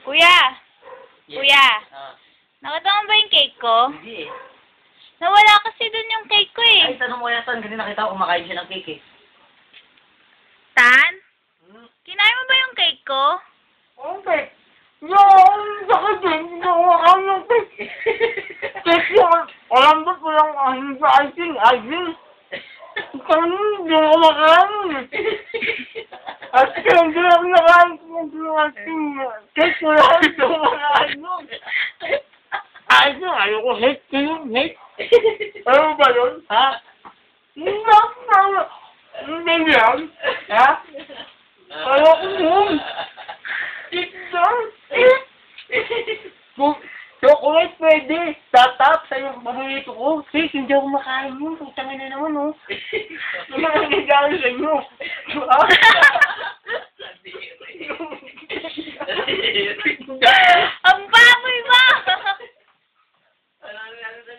Kuya! Yes. Kuya! Ah, Nakita mo ba yung cake ko? hindi eh. Nawala kasi dun yung cake ko eh. Ay, tanong mo kaya Tan, kasi nakita ko kumakain siya ng cake eh. Tan? Hmm? Kinain mo ba yung cake ko? Okay. Yung sakit din, yung ano, cake yung, alam ba po yung icing, hindi ako makain. At hindi ako nakain yung icing, cake ko lang, hindi ako makain yun. Icing, ayoko hate ko yun, hate. Ano ba yun, ha? Hindi yan, ha? Ayoko yun. Chocolate pwede. Tatap sa'yo paborito ko. Sis, hindi ako makain yun. Putangin na naman, oh. Ano ang nangyayari sa inyo? Ang baboy ba? Wala na lang sa